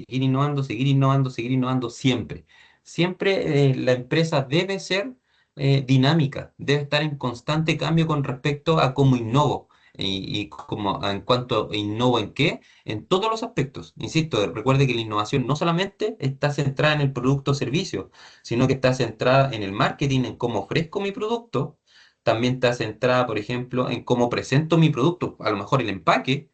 innovando, seguir innovando, seguir innovando siempre. Siempre la empresa debe ser dinámica, debe estar en constante cambio con respecto a cómo innovo y como en cuanto innovo en qué, en todos los aspectos. Insisto, recuerde que la innovación no solamente está centrada en el producto o servicio, sino que está centrada en el marketing, en cómo ofrezco mi producto. También está centrada, por ejemplo, en cómo presento mi producto, a lo mejor el empaque.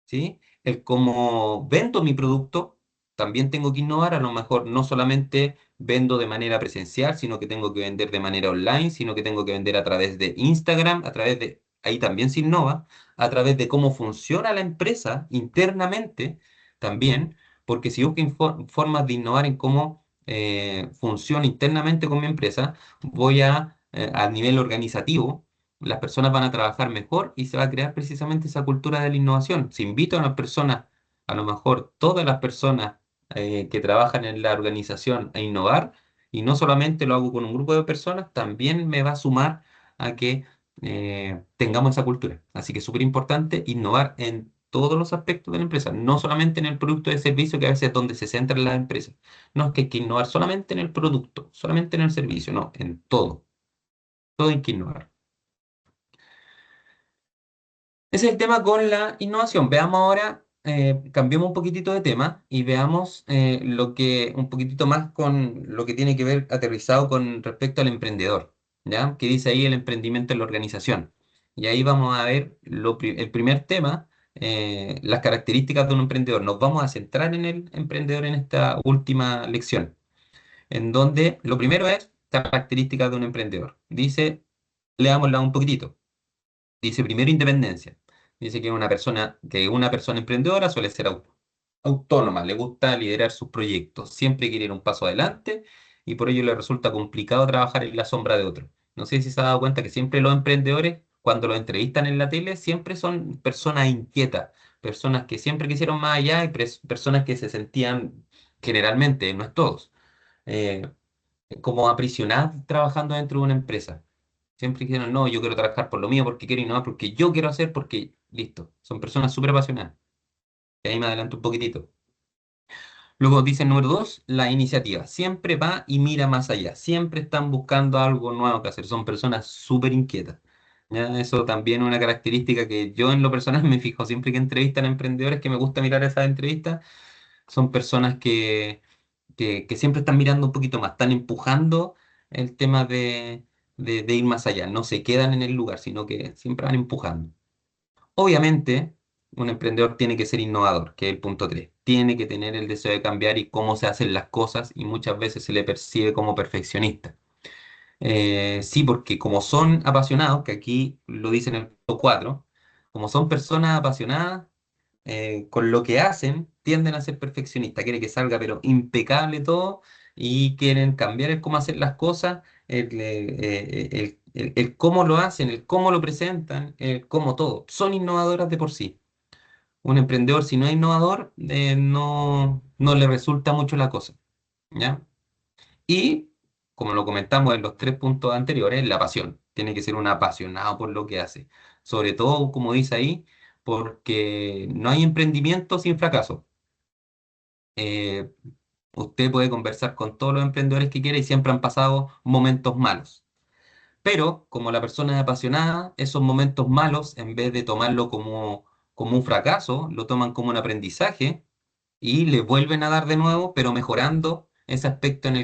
¿Sí? El cómo vendo mi producto, también tengo que innovar, a lo mejor no solamente vendo de manera presencial, sino que tengo que vender de manera online, sino que tengo que vender a través de Instagram, a través de, ahí también se innova, a través de cómo funciona la empresa internamente también, porque si busco formas de innovar en cómo funciona internamente con mi empresa, voy a nivel organizativo las personas van a trabajar mejor y se va a crear precisamente esa cultura de la innovación. Si invito a las personas, a lo mejor todas las personas que trabajan en la organización a innovar, y no solamente lo hago con un grupo de personas, también me va a sumar a que tengamos esa cultura. Así que es súper importante innovar en todos los aspectos de la empresa, no solamente en el producto de servicio, que a veces es donde se centran las empresas. No es que hay que innovar solamente en el producto, solamente en el servicio, no, en todo. Todo hay que innovar. Ese es el tema con la innovación. Veamos ahora, cambiemos un poquitito de tema y veamos un poquitito más con lo que tiene que ver aterrizado con respecto al emprendedor, ¿ya? Que dice ahí el emprendimiento en la organización. Y ahí vamos a ver el primer tema, las características de un emprendedor. Nos vamos a centrar en el emprendedor en esta última lección, en donde lo primero es características de un emprendedor. Dice, leámosla un poquitito. Dice primero independencia. Dice que una persona emprendedora suele ser autónoma, le gusta liderar sus proyectos, siempre quiere ir un paso adelante y por ello le resulta complicado trabajar en la sombra de otro. No sé si se ha dado cuenta que siempre los emprendedores, cuando los entrevistan en la tele, siempre son personas inquietas, personas que siempre quisieron más allá y personas que se sentían, generalmente, no es todos, eh, como aprisionadas trabajando dentro de una empresa. Siempre dijeron, no, yo quiero trabajar por lo mío, porque quiero innovar, porque yo quiero hacer, porque listo. Son personas súper apasionadas. Y ahí me adelanto un poquitito. Luego dice número dos, la iniciativa. Siempre va y mira más allá. Siempre están buscando algo nuevo que hacer. Son personas súper inquietas. ¿Ya? Eso también es una característica que yo en lo personal me fijo. Siempre que entrevistan a emprendedores, que me gusta mirar esas entrevistas, son personas que siempre están mirando un poquito más. Están empujando el tema de ir más allá. No se quedan en el lugar, sino que siempre van empujando. Obviamente, un emprendedor tiene que ser innovador, que es el punto 3. Tiene que tener el deseo de cambiar y cómo se hacen las cosas y muchas veces se le percibe como perfeccionista. Sí, porque como son apasionados, que aquí lo dicen en el punto 4, como son personas apasionadas, con lo que hacen, tienden a ser perfeccionistas. Quieren que salga pero impecable todo y quieren cambiar el cómo hacer las cosas, el cómo lo hacen, el cómo lo presentan, el cómo todo. Son innovadoras de por sí. Un emprendedor, si no es innovador, no le resulta mucho la cosa, ¿ya? Y, como lo comentamos en los tres puntos anteriores, la pasión. Tiene que ser un apasionado por lo que hace. Sobre todo, como dice ahí, porque no hay emprendimiento sin fracaso. Eh, Usted puede conversar con todos los emprendedores que quiera y siempre han pasado momentos malos. Pero como la persona es apasionada, esos momentos malos, en vez de tomarlo como un fracaso, lo toman como un aprendizaje y le vuelven a dar de nuevo, pero mejorando ese aspecto en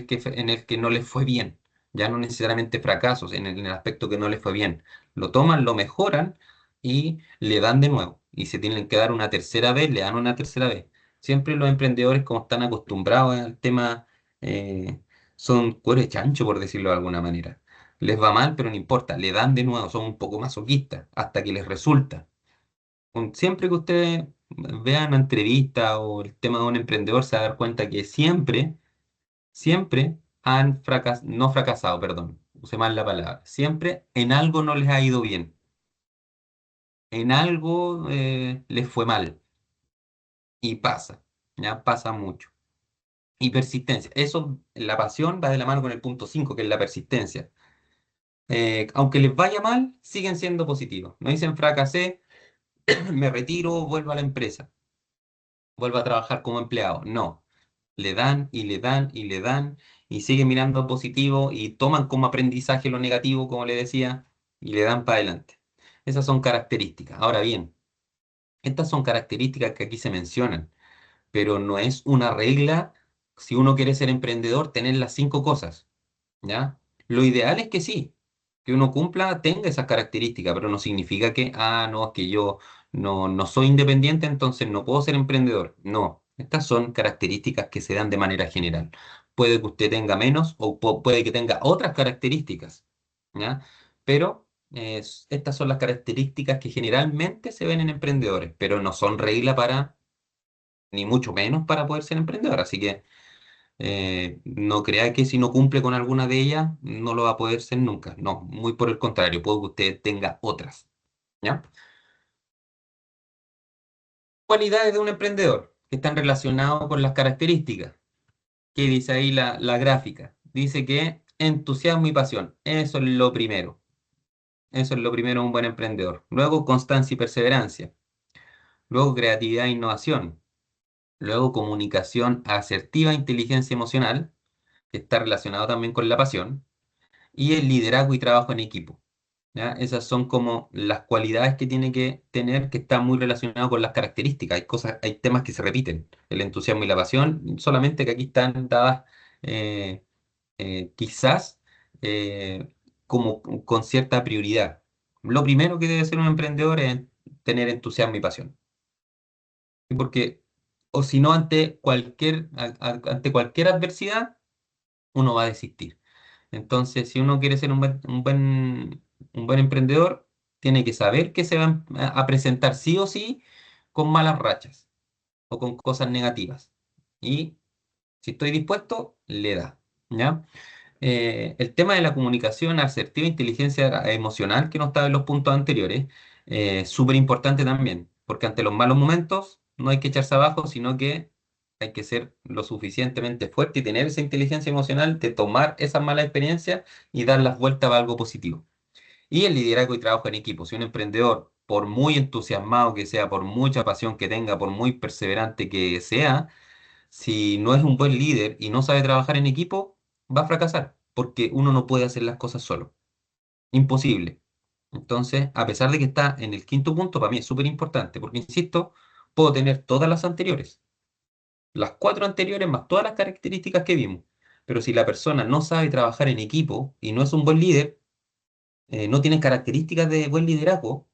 el que no les fue bien. Ya no necesariamente fracasos, en el aspecto que no les fue bien. Lo toman, lo mejoran y le dan de nuevo. Y se tienen que dar una tercera vez, le dan una tercera vez. Siempre los emprendedores, como están acostumbrados al tema, eh, son cuero de chancho, por decirlo de alguna manera. Les va mal, pero no importa, le dan de nuevo, son un poco masoquistas, hasta que les resulta. Siempre que ustedes vean una entrevista o el tema de un emprendedor, se va a dar cuenta que siempre no fracasado, perdón, usé mal la palabra, siempre en algo no les ha ido bien, en algo les fue mal y pasa, ya pasa mucho. Y persistencia, eso, la pasión va de la mano con el punto 5 que es la persistencia. Aunque les vaya mal, siguen siendo positivos. No dicen fracasé, me retiro, vuelvo a la empresa, vuelvo a trabajar como empleado. No, le dan y le dan y le dan y siguen mirando positivo y toman como aprendizaje lo negativo, como le decía, y le dan para adelante. Esas son características. Ahora bien, estas son características que aquí se mencionan, pero no es una regla si uno quiere ser emprendedor tener las cinco cosas, ¿ya? Lo ideal es que sí, que uno cumpla, tenga esas características, pero no significa que, no, es que yo no soy independiente, entonces no puedo ser emprendedor. No, estas son características que se dan de manera general. Puede que usted tenga menos o puede que tenga otras características, ¿ya? Pero estas son las características que generalmente se ven en emprendedores, pero no son regla para, ni mucho menos para poder ser emprendedor. Así que no crea que si no cumple con alguna de ellas, no lo va a poder ser nunca. No, muy por el contrario, puede que usted tenga otras. ¿Ya? Cualidades de un emprendedor que están relacionadas con las características. ¿Qué dice ahí la gráfica? Dice que entusiasmo y pasión. Eso es lo primero. Eso es lo primero de un buen emprendedor. Luego, constancia y perseverancia. Luego, creatividad e innovación. Luego, comunicación asertiva e inteligencia emocional, que está relacionado también con la pasión. Y el liderazgo y trabajo en equipo. ¿Ya? Esas son como las cualidades que tiene que tener que están muy relacionadas con las características. Hay cosas, hay temas que se repiten. El entusiasmo y la pasión, solamente que aquí están dadas eh, quizás eh, como con cierta prioridad. Lo primero que debe ser un emprendedor es tener entusiasmo y pasión. Porque, o si no, ante cualquier adversidad, uno va a desistir. Entonces, si uno quiere ser un buen emprendedor, tiene que saber que se van a presentar sí o sí con malas rachas o con cosas negativas. Y si estoy dispuesto, le da. ¿Ya? El tema de la comunicación asertiva e inteligencia emocional que no estaba en los puntos anteriores, es súper importante también, porque ante los malos momentos no hay que echarse abajo, sino que hay que ser lo suficientemente fuerte y tener esa inteligencia emocional de tomar esas malas experiencias y dar las vueltas a algo positivo. Y el liderazgo y trabajo en equipo. Si un emprendedor, por muy entusiasmado que sea, por mucha pasión que tenga, por muy perseverante que sea, si no es un buen líder y no sabe trabajar en equipo, va a fracasar, porque uno no puede hacer las cosas solo. Imposible. Entonces, a pesar de que está en el quinto punto, para mí es súper importante, porque, insisto, puedo tener todas las anteriores, las cuatro anteriores más todas las características que vimos. Pero si la persona no sabe trabajar en equipo y no es un buen líder, no tiene características de buen liderazgo,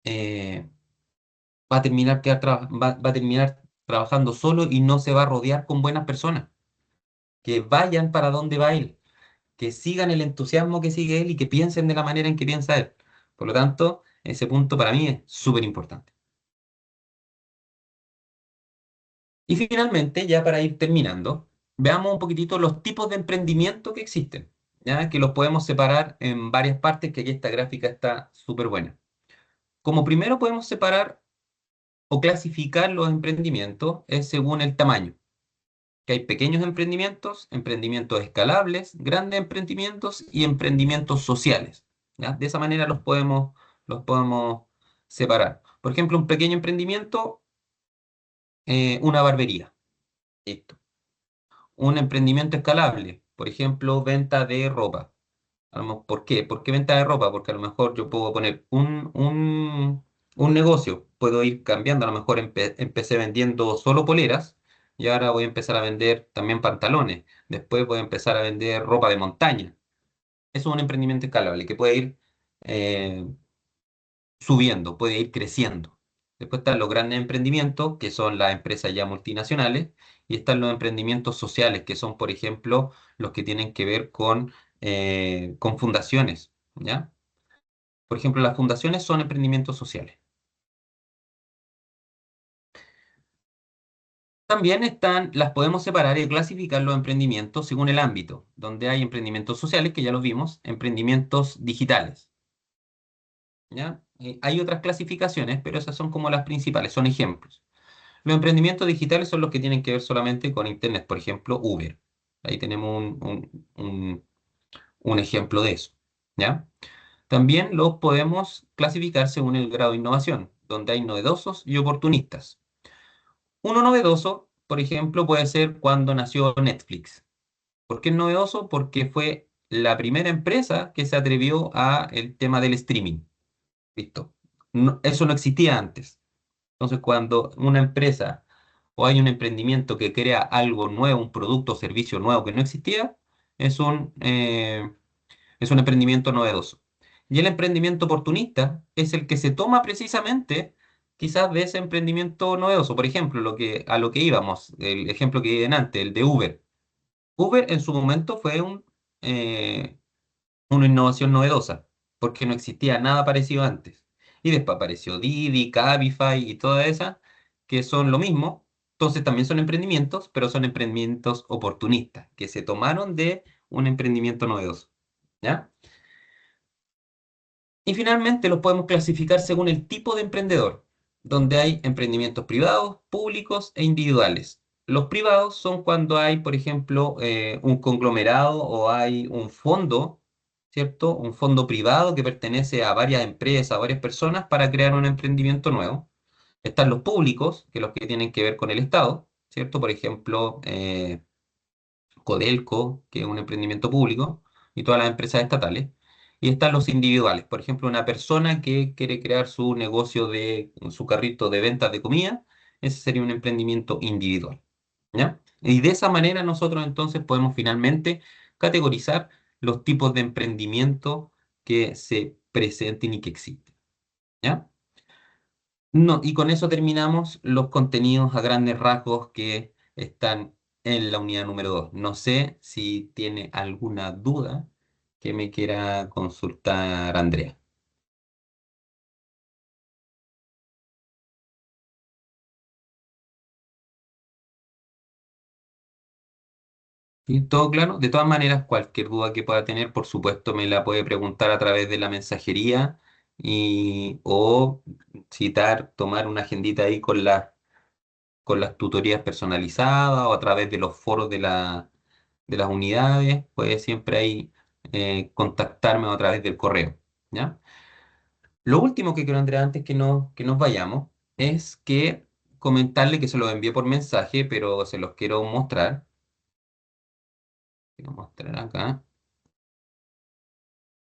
eh, va a terminar trabajando solo y no se va a rodear con buenas personas que vayan para donde va él, que sigan el entusiasmo que sigue él y que piensen de la manera en que piensa él. Por lo tanto, ese punto para mí es súper importante. Y finalmente, ya para ir terminando, veamos un poquitito los tipos de emprendimiento que existen, ya que los podemos separar en varias partes, que aquí esta gráfica está súper buena. Como primero podemos separar o clasificar los emprendimientos es según el tamaño, que hay pequeños emprendimientos, emprendimientos escalables, grandes emprendimientos y emprendimientos sociales. ¿Ya? De esa manera los podemos separar. Por ejemplo, un pequeño emprendimiento, una barbería. Listo. Un emprendimiento escalable, por ejemplo, venta de ropa. ¿Por qué? ¿Por qué venta de ropa? Porque a lo mejor yo puedo poner un negocio, puedo ir cambiando, a lo mejor empecé vendiendo solo poleras y ahora voy a empezar a vender también pantalones, después voy a empezar a vender ropa de montaña. Eso es un emprendimiento escalable que puede ir eh, subiendo, puede ir creciendo. Después están los grandes emprendimientos, que son las empresas ya multinacionales, y están los emprendimientos sociales, que son, por ejemplo, los que tienen que ver con fundaciones, ¿ya? Por ejemplo, las fundaciones son emprendimientos sociales. También las podemos separar y clasificar los emprendimientos según el ámbito, donde hay emprendimientos sociales, que ya los vimos, emprendimientos digitales, ¿ya? Hay otras clasificaciones, pero esas son como las principales, son ejemplos. Los emprendimientos digitales son los que tienen que ver solamente con Internet, por ejemplo, Uber. Ahí tenemos un ejemplo de eso, ¿ya? También los podemos clasificar según el grado de innovación, donde hay novedosos y oportunistas. Uno novedoso, por ejemplo, puede ser cuando nació Netflix. ¿Por qué es novedoso? Porque fue la primera empresa que se atrevió a el tema del streaming. Listo. Eso no existía antes. Entonces, cuando una empresa o hay un emprendimiento que crea algo nuevo, un producto o servicio nuevo que no existía, es un, eh, es un emprendimiento novedoso. Y el emprendimiento oportunista es el que se toma precisamente quizás de ese emprendimiento novedoso. Por ejemplo, a lo que íbamos, el ejemplo que di antes, el de Uber. Uber en su momento fue eh, una innovación novedosa, porque no existía nada parecido antes. Y después apareció Didi, Cabify y todas esas, que son lo mismo. Entonces también son emprendimientos, pero son emprendimientos oportunistas, que se tomaron de un emprendimiento novedoso. ¿Ya? Y finalmente los podemos clasificar según el tipo de emprendedor, donde hay emprendimientos privados, públicos e individuales. Los privados son cuando hay, por ejemplo, un conglomerado o hay un fondo, ¿cierto? Un fondo privado que pertenece a varias empresas, a varias personas para crear un emprendimiento nuevo. Están los públicos, que los que tienen que ver con el Estado, ¿cierto? Por ejemplo, Codelco, que es un emprendimiento público, y todas las empresas estatales. Y están los individuales, por ejemplo, una persona que quiere crear su negocio su carrito de ventas de comida, ese sería un emprendimiento individual, ¿ya? Y de esa manera nosotros entonces podemos finalmente categorizar los tipos de emprendimiento que se presenten y que existen, ¿ya? No, y con eso terminamos los contenidos a grandes rasgos que están en la unidad número 2. No sé si tiene alguna duda que me quiera consultar Andrea. ¿Sí? ¿Todo claro? De todas maneras, cualquier duda que pueda tener, por supuesto, me la puede preguntar a través de la mensajería o citar, tomar una agendita ahí con las tutorías personalizadas o a través de los foros de las unidades, puede siempre ahí contactarme a través del correo, ¿ya? Lo último que quiero, Andrea, antes que nos vayamos, es que comentarle que se los envié por mensaje, pero se los quiero mostrar. Quiero mostrar acá.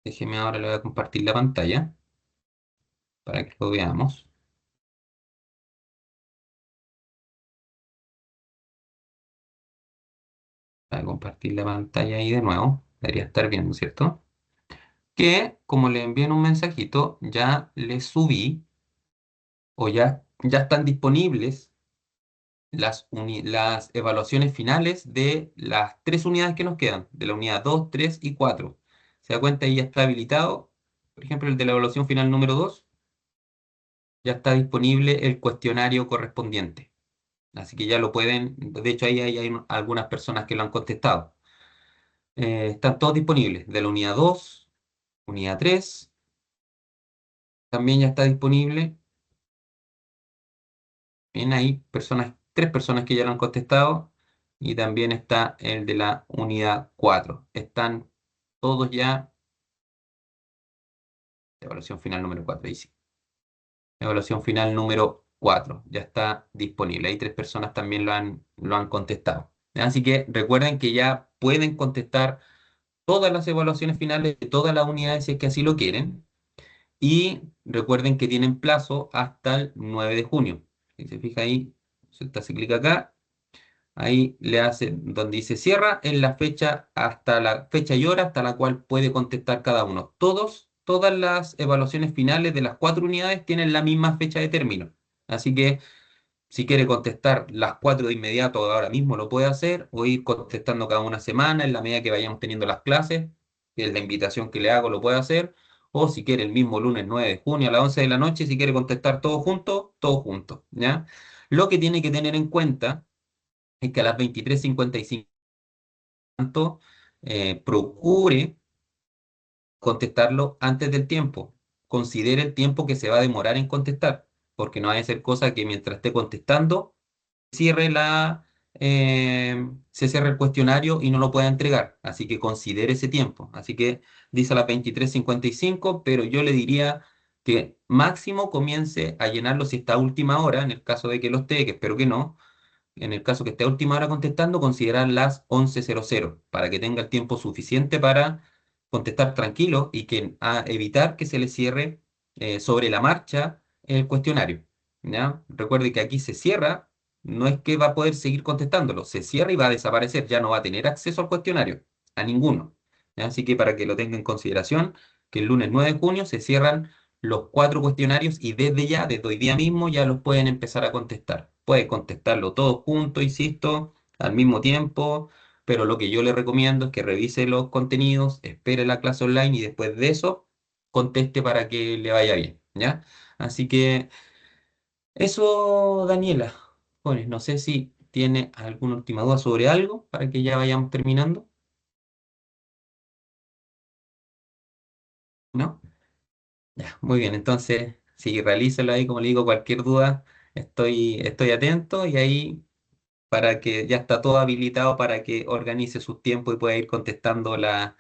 Déjeme ahora, le voy a compartir la pantalla para que lo veamos. Voy a compartir la pantalla ahí de nuevo. Debería estar viendo, ¿cierto? Que como le envié en un mensajito, ya le subí o ya están disponibles las evaluaciones finales de las tres unidades que nos quedan, de la unidad 2, 3 y 4. ¿Se da cuenta? Ahí ya está habilitado. Por ejemplo, el de la evaluación final número 2, ya está disponible el cuestionario correspondiente. Así que ya lo pueden, de hecho ahí hay algunas personas que lo han contestado. Están todos disponibles, de la unidad 2, unidad 3, también ya está disponible. Bien, hay personas, 3 personas que ya lo han contestado y también está el de la unidad 4. Están todos ya, evaluación final número 4, ahí sí. Evaluación final número 4 ya está disponible. Hay 3 personas también lo han contestado. Así que recuerden que ya pueden contestar todas las evaluaciones finales de todas las unidades si es que así lo quieren. Y recuerden que tienen plazo hasta el 9 de junio. Si se fija ahí, se clica acá, ahí le hace donde dice cierra en la fecha hasta la fecha y hora hasta la cual puede contestar cada uno. Todas las evaluaciones finales de las 4 unidades tienen la misma fecha de término. Así que si quiere contestar las 4 de inmediato ahora mismo lo puede hacer o ir contestando cada una semana en la medida que vayamos teniendo las clases, que es la invitación que le hago, lo puede hacer. O si quiere el mismo lunes 9 de junio a las 11 de la noche, si quiere contestar todo junto, ¿ya? Lo que tiene que tener en cuenta es que a las 23:55 procure contestarlo antes del tiempo. Considere el tiempo que se va a demorar en contestar, porque no va a ser cosa que mientras esté contestando cierre se cierre el cuestionario y no lo pueda entregar. Así que considere ese tiempo. Así que dice a las 23:55, pero yo le diría que máximo comience a llenarlo si está a última hora, en el caso de que lo esté, que espero que no. En el caso que esté a última hora contestando, considerar las 11:00 para que tenga el tiempo suficiente para contestar tranquilo y que evitar que se le cierre sobre la marcha el cuestionario. ¿Ya? Recuerde que aquí se cierra, no es que va a poder seguir contestándolo, se cierra y va a desaparecer, ya no va a tener acceso al cuestionario, a ninguno. ¿Ya? Así que para que lo tenga en consideración, que el lunes 9 de junio se cierran los 4 cuestionarios y desde ya, desde hoy día mismo, ya los pueden empezar a contestar. Puede contestarlo todos juntos, insisto, al mismo tiempo, pero lo que yo le recomiendo es que revise los contenidos, espere la clase online y después de eso conteste para que le vaya bien, ¿ya? Así que eso, Daniela. Bueno, no sé si tiene alguna última duda sobre algo para que ya vayamos terminando, ¿no? Ya, muy bien, entonces, sí, realícelo ahí, como le digo, cualquier duda, estoy atento y ahí para que ya está todo habilitado para que organice sus tiempos y pueda ir contestando las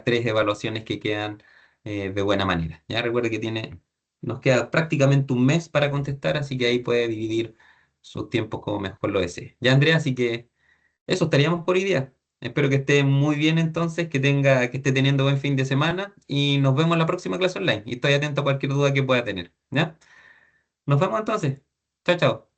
3 evaluaciones que quedan de buena manera. Ya recuerde que nos queda prácticamente un mes para contestar, así que ahí puede dividir sus tiempos como mejor lo desee. Ya, Andrea, así que eso estaríamos por hoy día. Espero que esté muy bien entonces, que esté teniendo buen fin de semana y nos vemos en la próxima clase online. Y estoy atento a cualquier duda que pueda tener. ¿Ya? Nos vemos entonces. Chao, chao.